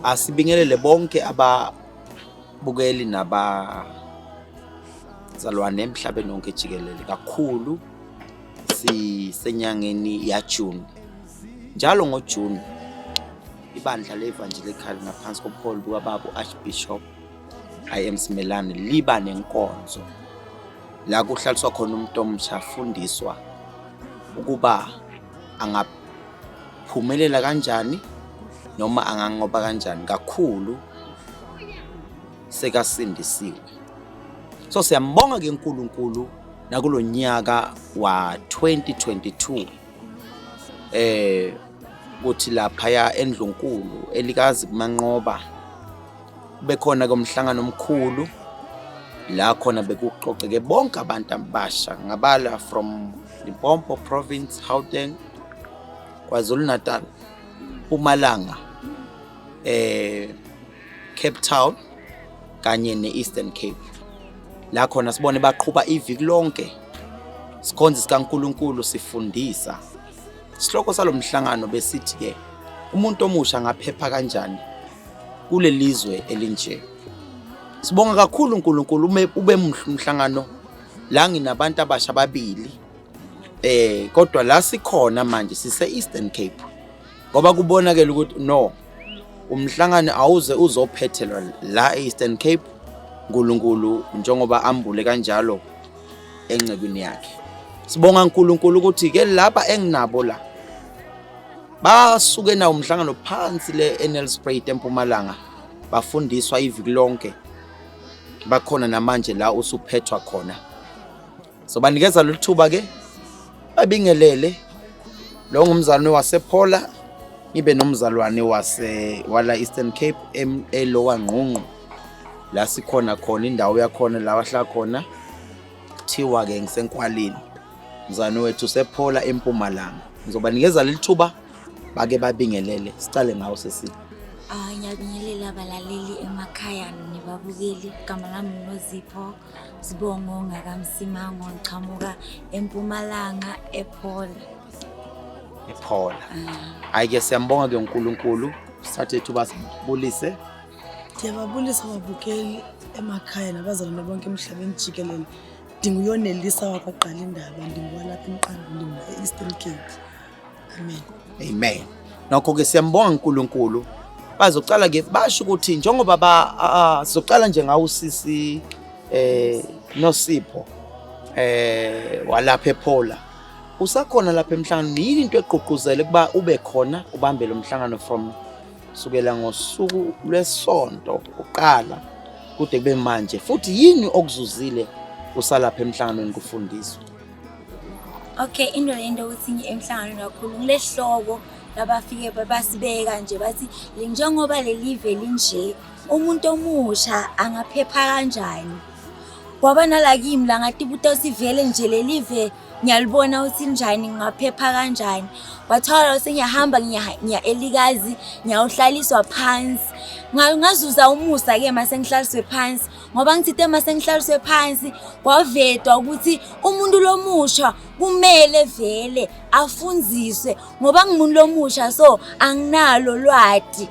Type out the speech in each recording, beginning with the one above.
Asibingelele bonke ababukeli nabazalwane emhlabeni wonke jikelele. Kakhulu sisenyangeni ya June. Njalo ngoJune ibandla le-Evangelical ngaphansi kobuholi bukababa Archbishop I.M. Simelane liba nenkonzo la kuhlaliswa khona umuntu omsha afundiswa ukuba angaphumelela kanjani noma anganqoba kanjani kakhulu sekasindisiwe. So siyambonga ke uNkulunkulu nakulonyaka wa 2022 kuthi lapha ya endlunkulu elikazi kumanqoba bekhona komhlangano omkhulu la khona bekuxoxeke bonke abantu abasha ngabala from Limpopo province, Gauteng, KwaZulu-Natal, Mpumalanga, Cape Town kanye ne-Eastern Cape. La khona sibone baqhubha iviki lonke sikhonza sikaNkulunkulu sifundisa. Isihloko salomhlangano besithi ke umuntu omusha ngaphepha kanjani kule lizwe elinje. Sibonga kakhulu uNkulunkulu ube umhlangano la nginabantu abasha babili kodwa la sikhona manje sise Eastern Cape ngoba kubonakala ukuthi no umhlangano awuze uzophethelwa la Eastern Cape uNkulunkulu njengoba ambule kanjalo encebweni yakhe. Sibonga uNkulunkulu ukuthi ke lapha enginabo la basuke na umhlangano phansi le-Nelspruit eMpumalanga bafundiswa iviki lonke bakhona namanje la usuphethwa khona. So banikeza lelithuba ke babingelele lo ngumzalwane wasePhola ibe nomzalwane wala Eastern Cape elowa Ngqungqu la sikhona khona indawo yakhona la wahlala khona kuthiwa ke ngisenkwaleni mzalwane wethu sePhola eMpumalanga. Ngizobanikeza lelithuba bake babingelele sicale ngawo sesi. Ngiyabingelela abalaleli emakhaya nebabukeli igama lami noZipho Sibongo ngakamsimango ngiqhamuka eMpumalanga ePhola. Ayike siyambonga ke uNkulunkulu sithathe ithuba sibulise. Ndiyababulisa ababukeli emakhaya nabazalwane bonke emhlabeni jikelele. Ndinguyonelisa wakwaqala indaba ndingwalapha Mqanduli e-Eastern Cape. Amen. Nokho ke siyambonga uNkulunkulu. Bazocala ke basho ukuthi njengoba sizocala nje ngawo usisi noSipho walapha ePhola. Usakhona lapha emhlangano yini into eqoquzele kuba ube khona ubambe lo mhlangano from sukela ngosuku lwesonto uqala kude kube manje futhi yini okuzuzile usalapha emhlanganweni kufundiswa? Okay, into lento ukuthi emhlanganweni kakhulu kulehloko labafike basibeka nje bathi njengoba lelive linje umuntu omusha angaphepha kanjani. Kwaba nala kimi la ngathi buta sivele nje lelive ngiyalibona ukuthi njani ngaphepha kanjani. Wathola sengiyahamba ngiya elikazi ngiyawuhlaliswa phansi. Ngazuza umusa ke mase ngihlaliswe phansi ngoba ngithithe mase ngihlaliswe phansi kwavetwa ukuthi umuntu lomusha kumele vele afundziswe ngoba ngimuntu lomusha so anginalo lwadi.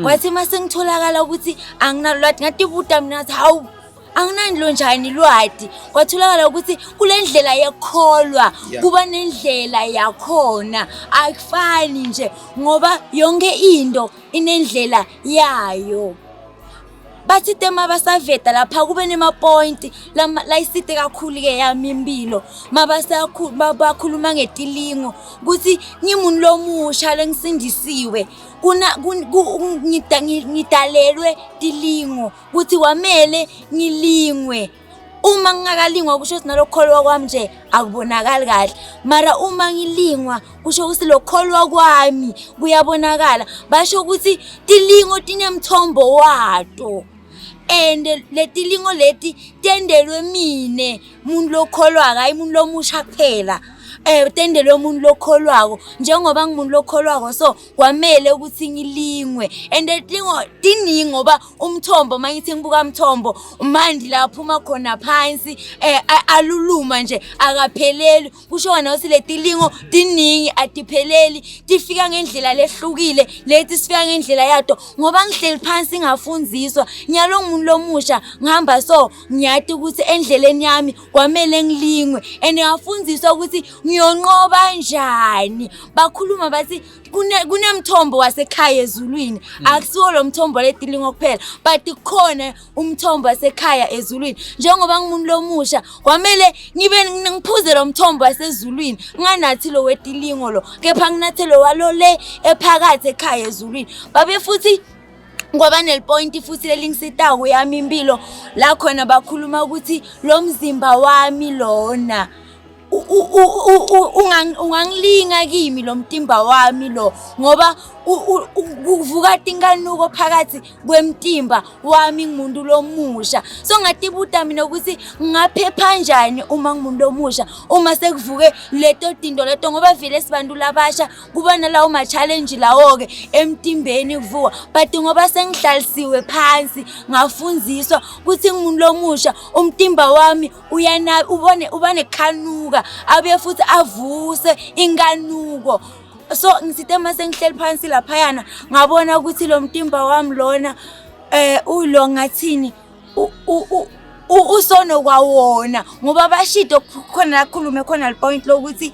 Wathi mase ngitholakala ukuthi anginalo lwadi ngathi buta mina ngathi hawu anginandlo njani lwadi kwatholakala ukuthi kulendlela yekholwa kuba nendlela yakhona akufani nje ngoba yonke into inendlela yayo. Bathi tema basaveta lapha kube nema point la isite kakhulu ke yami impilo mabakhuluma ngetilingo ukuthi ngimuntu lomusha lengisindisiwe ngidalelwe tilingo ukuthi kwamele ngilingwe. Uma ngingakalingwa kusho ukuthi nalokholwa kwami nje akubonakali kahle mara uma ngilingwa kusho ukuthi lokholwa kwami kuyabonakala. Basho ukuthi tilingo tinemthombo wato and letilingo leti tendelwe mine umuntu lokholwaka hayi umuntu lomusha kuphela tendelwe umuntu lokholwako njengoba ngimuntu lokholwako so kwamele ukuthi ngilingwe and letingo diningi ngoba umthombo mangithi ngibuka umthombo umandi lapho uma khona phansi aluluma nje akapheleli kusho wona ukuthi letilingo diningi atipheleli tifika ngendlela lehlukile lethi sifika ngendlela yato ngoba ngihleli phansi ngafundziswa nyalo umuntu lomusha ngihamba so ngiyathi ukuthi endleleni yami kwamele ngilingwe and ngafundziswa ukuthi ngiyonqoba njani bakhuluma bathi kunemthombo wasekhaya ezulwini akusiwo lo mthombo letilingo kuphela but khona umthombo wasekhaya ezulwini njengoba ngimuntu lomusha kwamele ngibe ngiphuze lo mthombo wasezulwini nganathi lo wetilingo lo kepha nginathi lo walole ephakathi ekhaya ezulwini babe futhi ngoba nelipoint futhi lelingisitako yami impilo la khona bakhuluma ukuthi lo mzimba wami lona ungangilinga kimi lo mtimba wami lo ngoba kuvuka tinkanuko phakathi kwemtimba wami ngumuntu lomusha so ngatibuta mina ukuthi ngaphepha kanjani uma ngumuntu lomusha uma sekuvuke leto tinto leto ngoba vele sibantu labasha kuba nalawo ma challenge lawo ke emtimbeni kuvuka but ngoba sengihlalisiwe phansi ngafundziswa ukuthi ngumuntu lomusha umtimba wami uyana ubane khanuka abuye futhi avuse inkanuko so ngisithe mase ngihleli phansi laphayana ngabona ukuthi lo mtimba wami lona ulo ngathini usono kwawona ngoba bashido khona lakhulume khona lepoint lokuthi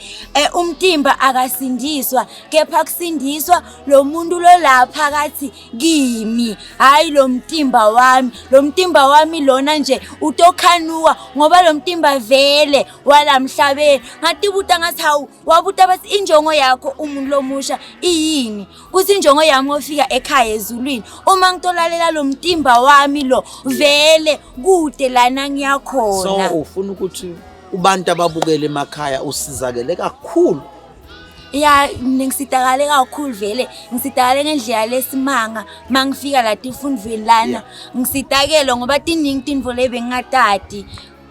umtimba akasindiswa kepha kusindiswa lo muntu lo lapha kathi kimi hayi lo mtimba wami lona nje utokhanuka ngoba lo mtimba vele walamhlabeni ngatibuta ngathi hawu wabuta bathi injongo yakho umuntu lomusha iyini kuthi injongo yami ofika ekhaya ezulwini uma ngitolalela lo mtimba wami lo vele kude lana ngiyakhona so ufuna ukuthi ubantu ababukele emakhaya usizakele kakhulu ya ngisitakale kakhulu vele ngisitakale ngendlela lesimanga mangifika la tifundweni lana ngisitakele ngoba tiningi tinvo lebengatati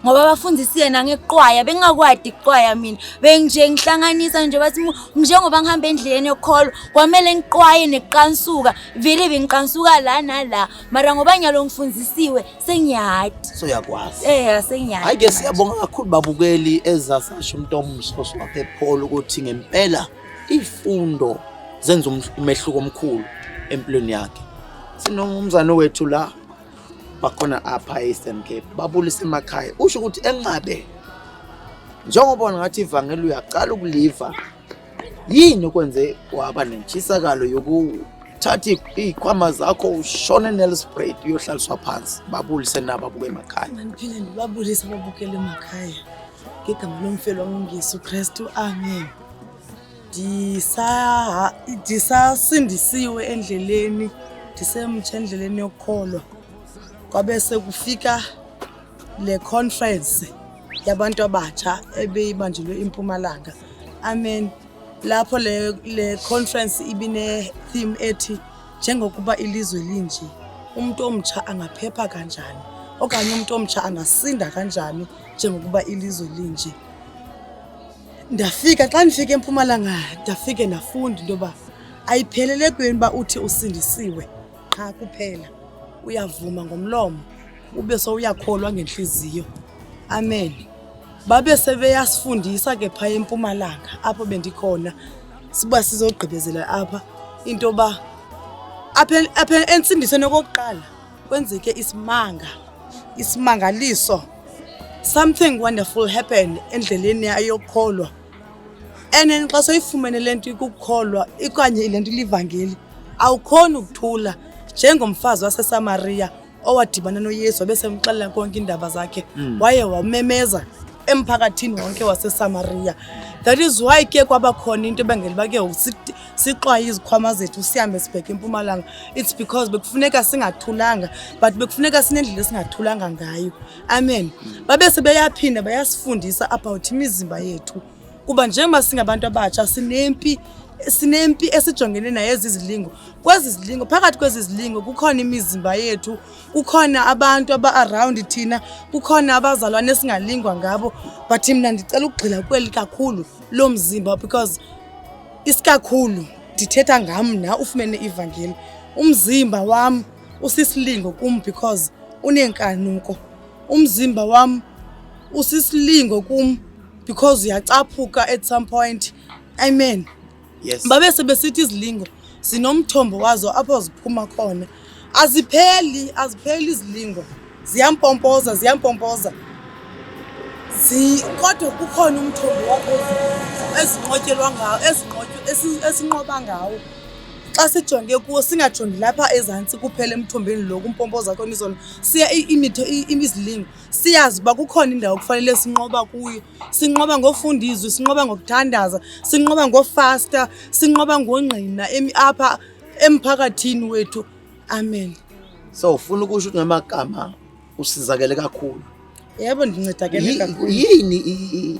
ngoba bafundisile nangeqwaya bengakwadi iqwaya mina benje ngihlanganisa nje bathi njengoba ngihamba endleleni yokholo kwamele ngiqwaye neqansuka vele bengiqansuka la nala mara ngoba nyalo ngifundisiwe sengiyadi so yakwazi sengiyadi hayi ke siyabonga kakhulu babukeli ezasasho umuntu omsoso waphephola ukuthi ngempela ifundo zenza umehluko omkhulu empilweni yakhe sinomzana wethu la bakhona apha eEastern Cape babulisa emakhaya usho ukuthi enqabe njengoba ngathi ivangeli uyaqala ukuliva yini okwenze waba nentshisakalo yokuthatha izikhwama zakho ushone nelspray uyohlaliswa phansi babulise nabo abuke emakhaya Ngiphinde ngibabulise ababukela emakhaya ngegama lomfelo wongesu Kristu amen disasindisiwe endleleni disemtshe endleleni yokholwa kwabe sekufika le conference yabantu abatsha ebeyibanjelwe eMpumalanga amen lapho le conference ibine theme ethi njengokuba ilizwe linje umuntu omtsha angaphepha kanjani okanye umuntu omtsha angasinda kanjani njengokuba ilizwe linje ndafika xa nifike eMpumalanga ndafike nafunda into ba ayiphelele kweni ba uthi usindisiwe qha kuphela uyavuma ngomlomo ube so uyakholwa ngenhliziyo amen babe sebeyasifundisa ke phaya eMpumalanga apho bendikhona siba sizogqibezela apha into ba apha ensindisweni kokuqala kwenzeke isimangaliso something wonderful happened endleleni ayokholwa enen xa soyifumene lento ikukholwa ikanye lento livangeli awukhona ukuthula njengomfazi waseSamaria owadibana noYesu besemxelela konke indaba zakhe waye wamemeza emphakathini wonke waseSamaria that is why ke kwaba khona into ebangela bake siqwaye izikhwama zethu sihambe sibheke eMpumalanga it's because bekufuneka singathulanga but bekufuneka sinendlela esingathulanga ngayo amen babe sebeyaphinda bayasifundisa about imizimba yethu kuba njengoba singabantu abatsha sinempi esijongene nayo ezizilingo. Kwezi zilingo, phakathi kwezi zilingo kukhona imizimba yethu, kukhona abantu aba-around thina, kukhona abazalwane esingalingwa ngabo. But mna ndicela ukugxila kweli kakhulu lo mzimba, because isikakhulu ndithetha ngam na ufumene ivangeli. Umzimba wam usisilingo kum because unenkanuko. Umzimba wam usisilingo kum because uyacaphuka at some point. Amen. Yes. Babe sebesithi izilingo sinomthombo wazo apho ziphuma khona. Azipheli izilingo. Ziyampompoza. Kodwa kukhona umthombo wakho ezinqotyelwa ngawo, esinqoba ngawo. Xa sijonge kuwo singajongi lapha ezantsi kuphela emthombeni lo kumpompoza khona izona. Siya imizilingo. Siyazi uba kukhona indawo kufanele sinqoba kuyo. Sinqoba ngofundizwe, sinqoba ngokuthandaza, sinqoba ngofasta, sinqoba ngongqina apha emphakathini wethu. Amen. So ufuna ukusho ukuthi ngamagama usizakele kakhulu. Yebo ndincedakele kakhulu. Yini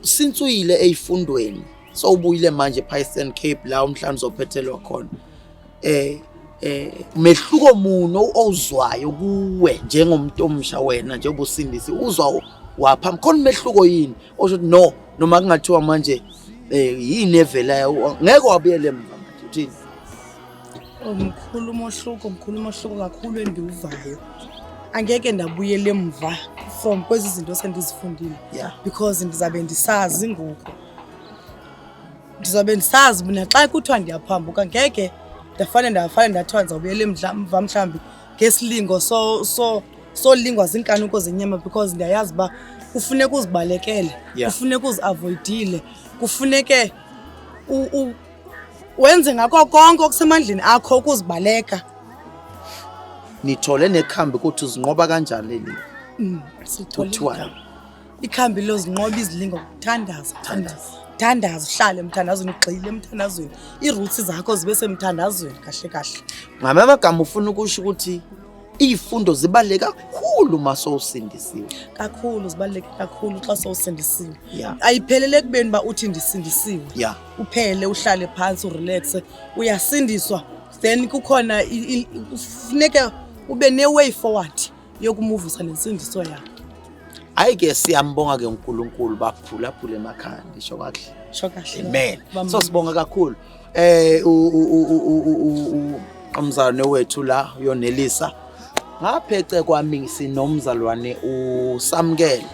since uyile eyifundweni so ubuyile manje ePisan Cape la umhlanje uzophethelwa khona. Mehluko muno owuzwayo kuwe njengomuntu omsha wena njengoba usindisi uzwa wapha khona mehluko yini osho no noma kungathiwa manje yini evela ngeke wabuyele emva manje uthini? Mkhulu mohluko kakhulu endiuvayo. Angeke ndabuyela emva from kwezi zinto sendizifundile. Yeah. Because ndizabe ndisazi ngoku. Ndizabe ndisazi mina xa kuthiwa ndiyaphambuka ngeke ndafane ndathiwa ndizawubuyela emva mhlambi ngesilingo so lingwa zinkanuko zenyama, because ndiyayazi uba kufuneka uzibalekele. Yeah. Kufuneka uzi-avoidile, kufuneke wenze ngako konke okusemandleni akho ukuzibaleka. Nithole nekhambi ukuthi uzinqoba kanjani leli? Sithole ikhambi lozinqoba izilingo ukuthandaza. Thandaza, uhlale emthandazweni, ugxile emthandazweni. Iroots zakho zibe semthandazweni kahle. Ngamanye amagama ufuna ukusho ukuthi izifundo zibaleke kakhulu maso usindisiwe. Kakhulu zibaleke kakhulu xa sowusindisiwe. Yeah. Ayiphelele kubeni ba uthi ndisindisiwe. Yeah. Uphele uhlale phansi urelaxe, uyasindiswa. Then kukhona kufuneke ube ne-way forward yokumuvisa nensindiso yakho. Ayike siyambonga ke uNkulunkulu baphulaphula emakhaya ngisho kahle. Amen. So sibonga kakhulu. Umzalwane wethu la uyonelisa. Ngaphece kwami sinomzalwane uSamkele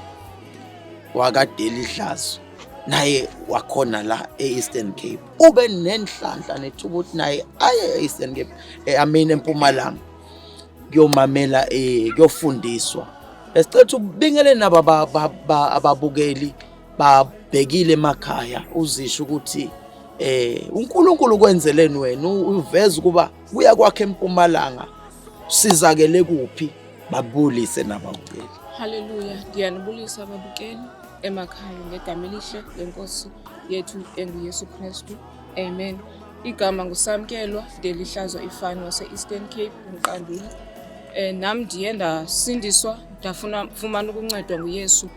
wakadeli Hlazo. Naye wakhona la eEastern Cape. Ube nenhlanhla nethuba ukuthi naye aye eEastern Cape, eMpumalanga. Kuyomamela kuyofundiswa. Besicela ubingele nabo ababukeli babhekile emakhaya uzisho ukuthi uNkulunkulu kwenzeleni wena uveza kuba kuya kwakhe eMpumalanga sizakele kuphi babulise nababukeli. Haleluya, ndiyanibulisa ababukeli emakhaya ngegama elihle lenkosi yethu enguYesu Kristu. Amen. Igama nguSamkelwa Deli Hlazo ifani wase-Eastern Cape Mqanduli. Nami ndiye ndasindiswa ndafumana ukuncedwa nguYesu.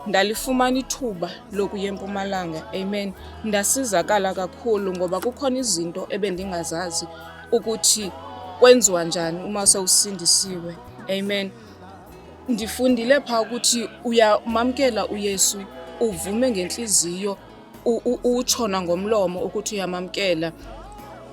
Ndalifumana ithuba lokuya eMpumalanga. Amen. Ndasizakala kakhulu ngoba kukhona izinto ebendingazazi ukuthi kwenziwa njani uma sewusindisiwe. Amen. Ndifundile pha ukuthi uyamamkela uYesu, uvume ngenhliziyo, utshona ngomlomo ukuthi uyamamkela.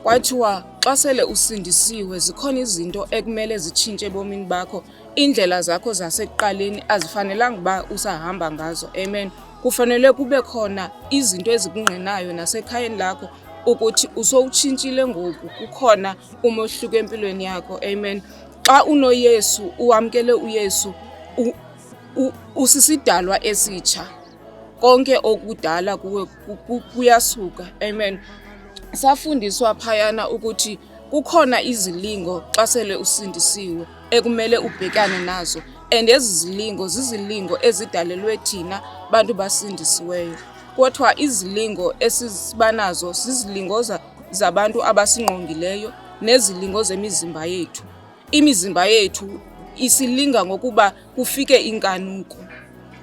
Kwathiwa xa sele usindisiwe zikhona izinto ekumele zitshintshe ebomini bakho. Indlela zakho zasekuqaleni azifanelanga uba usahamba ngazo. Amen. Kufanele kube khona izinto ezikungqinayo nasekhayeni lakho ukuthi usowutshintshile ngoku, kukhona umohluko empilweni yakho. Amen. Xa unoYesu, uwamkele uYesu, usisidalwa esitsha. Konke okudala kuwe kuyasuka. Amen. Safundiswa phayana ukuthi kukhona izilingo xa sele usindisiwe ekumele ubhekane nazo, and ezizilingo zizilingo ezidalelwe thina bantu basindisiweyo. Kodwa izilingo esizibanazo sizilingo zabantu abasingqongileyo nezilingo zemizimba yethu. Imizimba yethu isilinga ngokuba kufike inkanuko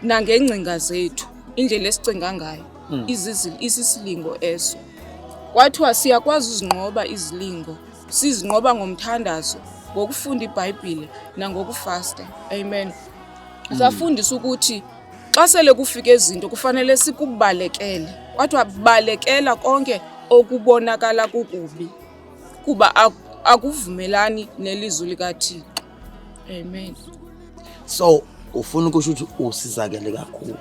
nangengcinga zethu. indlela esicinga ngayo isisilingo eso. Kwathiwa siyakwazi uzinqoba izilingo, sizinqoba ngomthandazo, ngokufunda iBhayibhile nangokufasta. Amen. Safundisa ukuthi xa sele kufika izinto kufanele sikubalekele. Kwathiwa balekela konke okubonakala kukubi, kuba akuvumelani nelizwi likaThixo. Amen. So ufuna ukusho ukuthi usizakele kakhulu.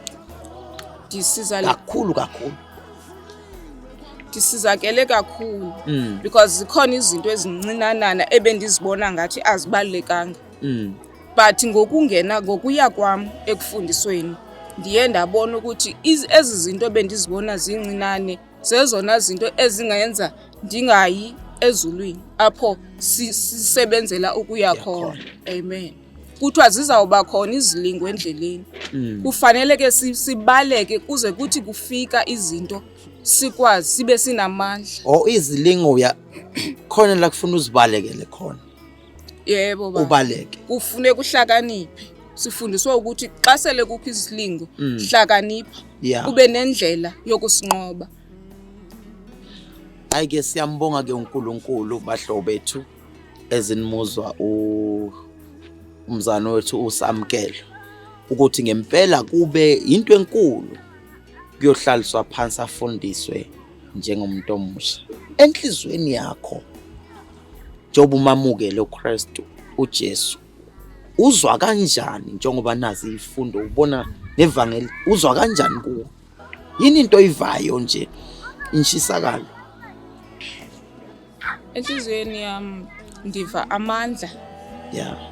Ndisizakele kakhulu because zikhona izinto ezincinanana ebendizibona ngathi azibalekanga. But ngokuya kwam ekufundisweni ndiye ndabona ukuthi ezi zinto bendizibona zincinane zezona zinto ezingenza ndingayi ezulwini apho sisebenzela ukuya khona. Amen. Kuthiwa zizawuba khona izilingo endleleni. Kufanele ke sibaleke kuze kuthi kufika izinto sikwazi sibe sinamandla. Izilingo khona la kufuna uzibalekele khona. Yebo baba. Ubaleke. Kufune kuhlakaniphe. Sifundiswa ukuthi xa sele kukho izilingo hlakanipha. Ube nendlela yokusinqoba. Ayike siyambonga ke uNkulunkulu bahlobo bethu ezinimuzwa umzana wethu usamkelo ukuthi ngempela kube into enkulu kuyohlaliswa phansi afundiswe njengomuntu omusha enhlizweni yakho. Njengoba umamukele uKristu uJesu, uzwa kanjani njengoba nazi ifundo ubona nevangeli, uzwa kanjani kuwe? Yini into oyivayo nje inshisakalo? Enhlizweni yami ndiva amandla.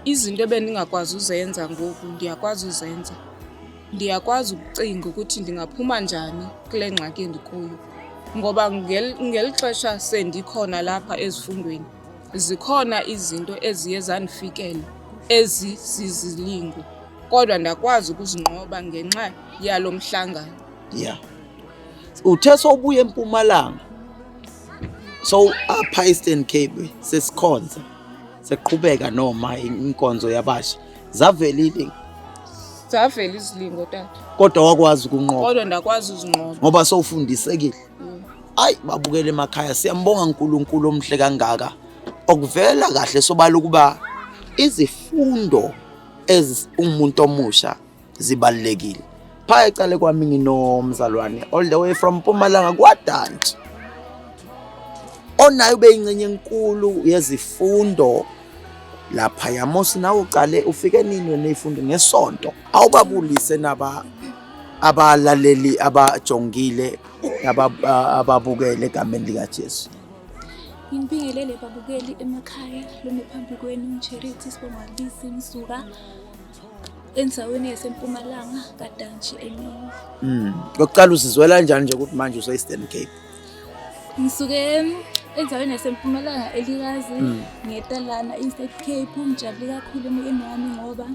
Izinto ebendingakwazi uzenza ngoku ndiyakwazi uzenza. Ndiyakwazi ukucinga ukuthi ndingaphuma njani kule ngxaki endikuyo, ngoba ngeli xesha sendikhona lapha ezifundweni zikhona izinto eziye zandifikela ezizizilingo, kodwa ndakwazi ukuzinqoba ngenxa yalo mhlangano. Uthe sobuye eMpumalanga, so apha Eastern Cape sesikhonza seqhubeka noma inkonzo yabasha zavela izilingo tata, kodwa wakwazi ukunqoba. Kodwa ndakwazi uzinqoba ngoba sowufundisekile. Ayi babukele emakhaya, siyambonga uNkulunkulu omhle kangaka okuvela kahle sobala ukuba izifundo umuntu omusha zibalekile. Phaya ecale kwami nginomzalwane all the way from Mpumalanga kwaDantshi onayo beyingcenye enkulu yezifundo lapha yamosi. Nawe uqale ufike nini nezifundo ngesonto? Awubabulise abalaleli abajongile ababukele egameni likaJesu. Ngibingelele babukeli emakhaya lome phambi kwenu Charity Sibongalisi ngisuka endaweni yaseMpumalanga kaDantshi emini. Lokuqala uzizwela kanjani nje ukuthi manje use-Eastern Cape? Ngisuke endaweni yaseMpumalanga elikazi ngetalana Eastern Cape. Ngijabule kakhulu emoyeni wami ngoba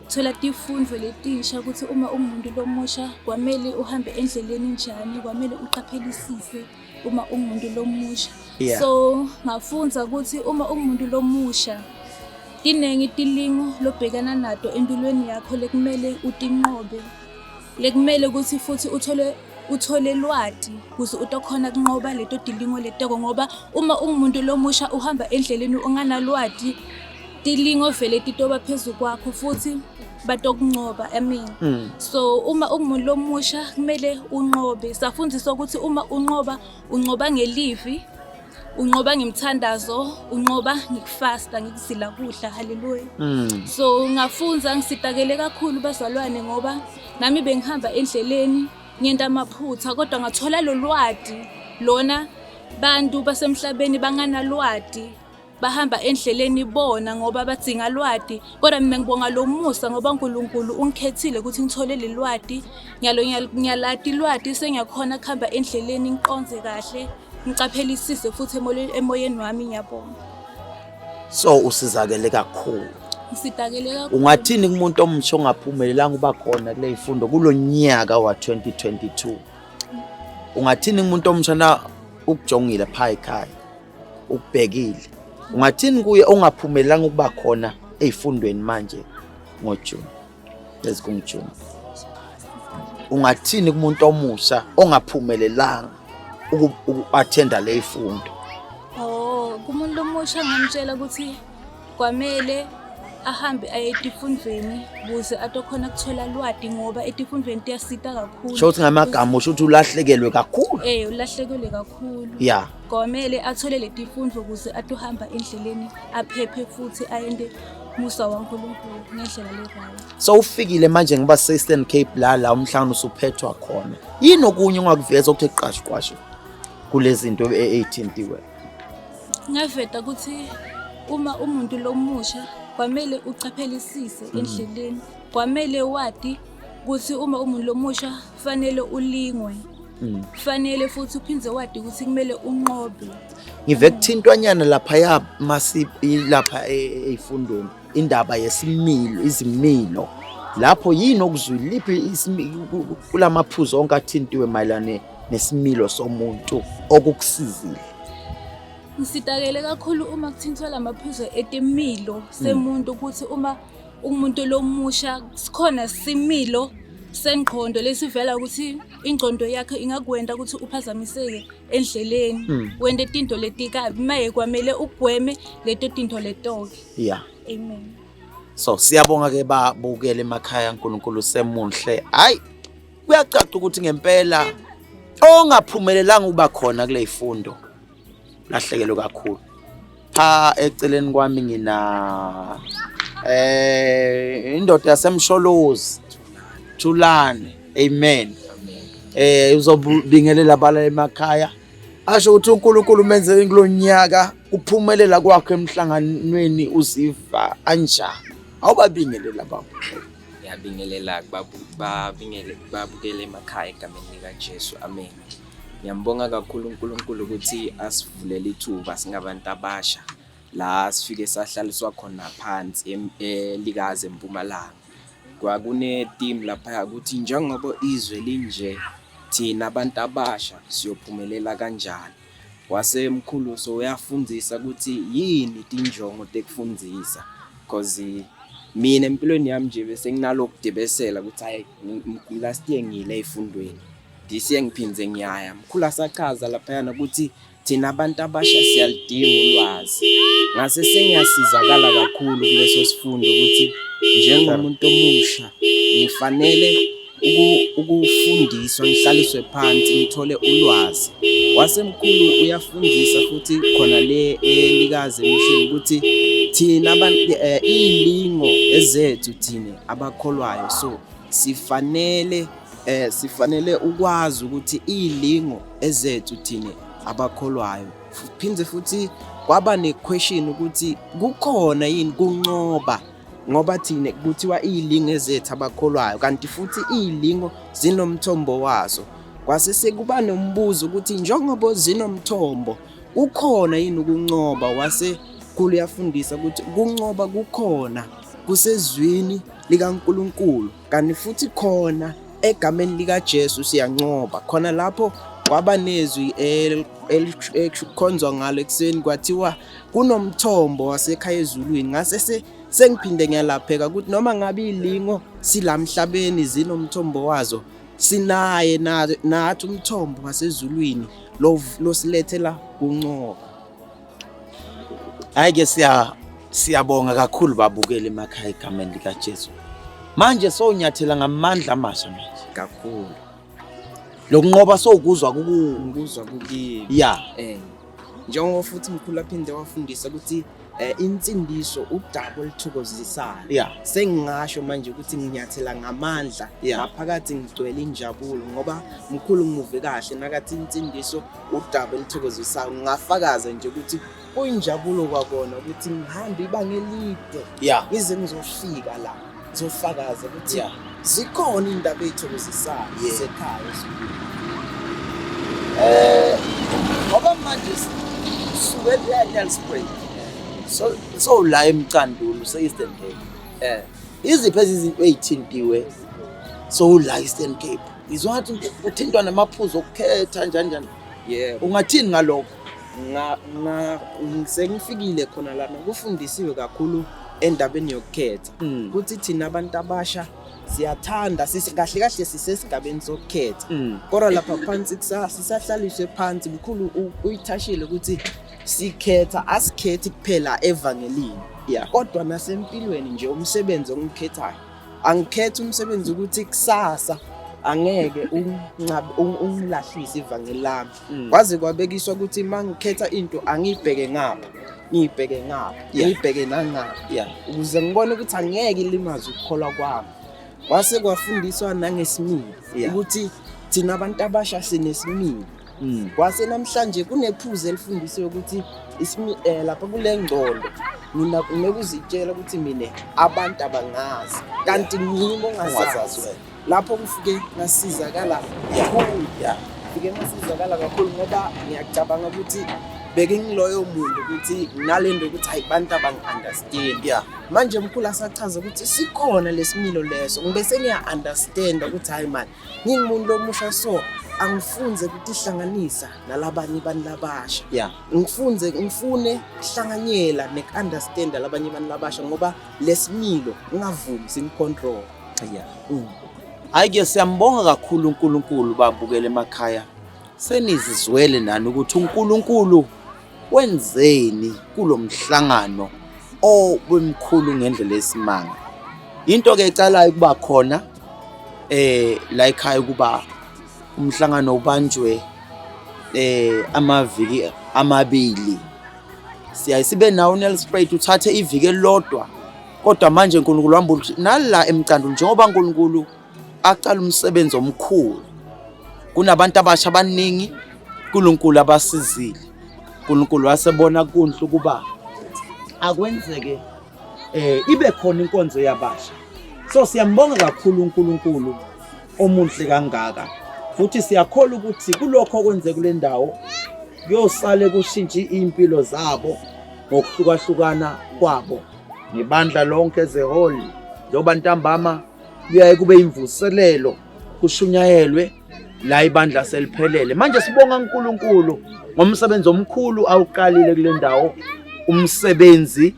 thola izifundo letisha ukuthi uma umuntu lomusha kwamele uhambe endleleni njani, kwamele uqaphelisise uma umuntu lomusha. So ngafunza ukuthi uma umuntu lomusha dinengi tilingo lobhekana nato empilweni yakho lekumele utinqobe, lekumele ukuthi futhi uthole lwati ukuze utokhona kunqoba leto tilingo leteko, ngoba uma umuntu lomusha uhamba endleleni unganalwati tilingo vele titoba phezulu kwakho futhi batokunqoba. So uma umuntu lomusha kumele unqobe. Safundiswa ukuthi uma unqoba ngelivi, unqoba ngemthandazo, unqoba ngikufasta, ngikuzila kudla. Haleluya. So ngafunza ngisitakele kakhulu bazalwane ngoba nami bengihamba endleleni ngiyenda amaphutha, kodwa ngathola lo lwadi lona bantu basemhlabeni banganalwadi bahamba endleleni bona ngoba badzinga lwadi. Kodwa mina ngibonga lo musa ngoba uNkulunkulu ungikhethile ukuthi ngithole lelwadi. Ngiyalati lwadi sengiyakhona kuhamba endleleni ngiqonze kahle, ngicaphelisise futhi emoyeni wami. Ngiyabonga. So usizakele kakhulu. Ngisidakele kakhulu. Ungathini kumuntu omusha ongaphumelelanga uba khona kule zifundo kulonyaka wa 2022? Ungathini kumuntu omusha na ukujongile phaya ekhaya ukubhekile? Ungathini kuye ongaphumelelanga ukuba khona ezifundweni manje ngoJuni? Let's go June. ungathini kumuntu omusha ongaphumelelanga uku-attenda le ifundo? Kumuntu omusha ngamtshela ukuthi kwamele ahambe aye etifundweni ukuze atokhona kuthola lwadi ngoba etifundweni kuyasita kakhulu. Shothi ngamagama usho ukuthi ulahlekelwe kakhulu. Ulahlekelwe kakhulu. Yeah. Kwamele athole le tifundo ukuze atohamba endleleni aphephe futhi ayende musa waNkulunkulu ngendlela le-right. So ufikile manje ngiba se-Eastern Cape la umhlangano usuphethwa khona. Yini okunye ongakuveza ukuthi eqashqwasho kulezi zinto e-18 Ngaveta ukuthi uma umuntu lomusha kwamele ucaphelisise endleleni. Kwamele wadi ukuthi uma umuntu lomusha fanele ulingwe. Fanele futhi uphindze wadi ukuthi kumele unqobe. Ngive kuthintwanyana lapha lapha efundweni indaba yesimilo, izimilo. Lapho yini okuzwile liphi kulamaphuzu onke athintiwe mayelana nesimilo somuntu okukusizile? Ngisitakele kakhulu uma kuthintwa lamaphuzu etimilo semuntu ukuthi uma umuntu lomusha sikhona similo sengqondo lesivela ukuthi ingqondo yakhe ingakwenda ukuthi uphazamiseke endleleni wende izinto letikabi maye kwamele ugweme leto tinto letoke. Yeah. Amen. So siyabonga ke babukele emakhaya uNkulunkulu semuhle. Hayi kuyacaca ukuthi ngempela ongaphumelelanga uba khona kule ifundo lahlekelwe kakhulu. Eceleni kwami ngina indoda yasemsholozi Thulane. Amen. Uzobingelela bala emakhaya asho ukuthi uNkulunkulu menzele kulonyaka uphumelela kwakhe emhlanganweni uziva kanjani? Awubabingelela baba. Ngiyabingelela babukele emakhaya egameni lika Jesu. Amen. Ngiyambonga kakhulu uNkulunkulu ukuthi asivulele ithuba singabantu abasha la sifike sahlaliswa khona phansi elikaze eMpumalanga. Kwakune team lapha ukuthi njengoba izwe linje thina abantu abasha siyophumelela kanjani. Wasemkhulu so uyafundisa ukuthi yini injongo tekufundisa because mina empilweni yami nje bese nginalokudebesela ukuthi hayi last year ngile efundweni this year ngiphinze ngiyaya. Mkhulu asachaza lapha yana ukuthi thina abantu abasha siyalidinga ulwazi. Ngase sengiyasizakala kakhulu kuleso sifundo ukuthi njengomuntu omusha ngifanele ukufundiswa ngihlaliswe phansi ngithole ulwazi. Wasemkhulu uyafundisa futhi khona le elikaze emshini ukuthi thina abantu ilingo ezethu thina abakholwayo so sifanele ukwazi ukuthi ilingo ezethu thina abakholwayo. Phindze futhi kwaba nequestion ukuthi kukhona yini kunqoba ngoba thina kuthiwa ilingo ezethu abakholwayo kanti futhi ilingo zinomthombo wazo. Kwase sekuba nombuzo ukuthi njengoba zinomthombo ukhona yini ukunqoba. Wase khulu yafundisa ukuthi kunqoba kukhona kusezwini likaNkulunkulu kanti futhi khona egameni lika Jesu siyanqoba. Khona lapho kwaba nezwi elikhonzwa ngalo ekseni kwathiwa kunomthombo wasekhaya ezulwini. Ngase sengiphinde ngiyalapheka ukuthi noma ngabe ilingo silamhlabeni zinomthombo wazo sinaye nathi umthombo wasezulwini lo silethela kunqoba. Hayi ke siyabonga kakhulu babukele emakhaya egameni lika Jesu. Manje sonyathela ngamandla amasha manje kakhulu. Lokunqoba sokuzwa kuki. Yeah. Njengoba futhi mkhulu aphinde wafundisa ukuthi insindiso udaba olithokozisayo. Yeah. Sengingasho manje ukuthi nginyathela ngamandla ngaphakathi ngigcwele injabulo ngoba mkhulu ngimuve kahle nakathi insindiso udaba olithokozisayo. Ngafakaza nje ukuthi kuyinjabulo kwakona ukuthi ngihambe ibanga elide ngize ngizofika la ngizofakaza ukuthi zikhona indaba ezithokozisayo esekhaya. Ngoba manje suwela Nelspruit so la eMqanduli se-Eastern Cape. Iziphi izinto ezithintiwe so la Eastern Cape? Izwathi uthintwa namaphuzu okukhetha njani? Ungathini ngalokho? Sengifikile khona lana kufundisiwe kakhulu endabeni yokukhetha ukuthi thina abantu abasha siyathanda kahle kahle sisesigabeni sokukhetha kodwa lapha phansi sisahlaliswe phansi mkhulu uyithashile ukuthi sikhetha asikhethi kuphela evangelini kodwa nasempilweni nje umsebenzi ongikhethayo angikhetha umsebenzi ukuthi kusasa angeke ungilahlise ivangeli lami kwaze kwabekiswa ukuthi mangikhetha into angibheke ngapha ngibheke nangapha ukuze ngibone ukuthi angeke ilimaze ukukholwa kwami kwase kwafundiswa nangesimilo ukuthi thina abantu abasha sinesimilo kwase namhlanje kunephuzu elifundisiwe ukuthi lapha kule ngcondo mina kunekuzitshela ukuthi mina abantu abangazi kanti ngiyimo ongazazi lapho kufike ngasizakala kakhulu ngoba ngiyacabanga ukuthi beke ngiloyo muntu ukuthi nalento ukuthi hayibantu abangi-understand manje mkhulu asachaza ukuthi sikhona lesimilo leso ngibe sengiya-understand ukuthi hayi mani ngingumuntu lomusha so angifunze ukuthi ihlanganisa nalabanye abantu labasha ngifune hlanganyela nek-understand labanye abantu labasha ngoba lesimilo ngingavumi singicontrol Hayi-ke siyambonga kakhulu uNkulunkulu babukele emakhaya senizizwele nani ukuthi uNkulunkulu wenzeni kulomhlangano obemkhulu ngendlela esimanga into ke icalayo kuba khona la ekhaya kuba umhlangano ubanjwe amaviki amabili sibe nawo Nelspruit uthathe iviki elilodwa kodwa manje uNkulunkulu wambula nala eMqanduli njengoba uNkulunkulu acala umsebenzi omkhulu kunabantu abasha abaningi uNkulunkulu abasizile uNkulunkulu wasebona kunhle ukuba akwenzeke ibe khona inkonzo yabasha so siyambonga kakhulu uNkulunkulu omuhle kangaka futhi siyakholwa ukuthi kulokho okwenzeka kule ndawo kuyosale kushintshe impilo zabo ngokuhlukahlukana kwabo nebandla lonke ezeholi njengoba ntambama kuyaye kube imvuselelo kushunyayelwe la ibandla seliphelele manje sibonga uNkulunkulu ngomsebenzi omkhulu awuqalile kule ndawo umsebenzi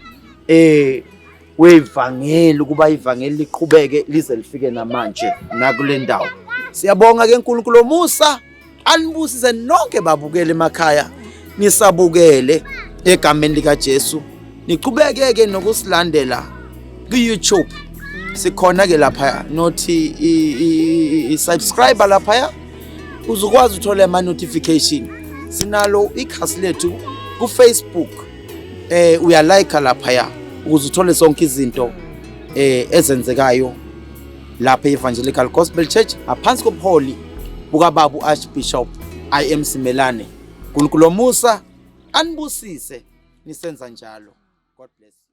wevangeli kuba ivangeli liqhubeke lize lifike namanje nakule ndawo siyabonga ke uNkulunkulu omusa anibusise nonke babukele emakhaya nisabukele egameni lika Jesu niqhubeke ke nokusilandela ku YouTube sikhona ke lapha nothi i-subscribe lapha uzokwazi uthola ama notification sinalo ikhasi lethu ku Facebook uyalike lapha ukuze uthole zonke izinto ezenzekayo lapha Evangelical Gospel Church aphansi kobuholi buka babu Archbishop I.M. Simelane uNkulunkulu omusa anibusise nisenza njalo. God bless.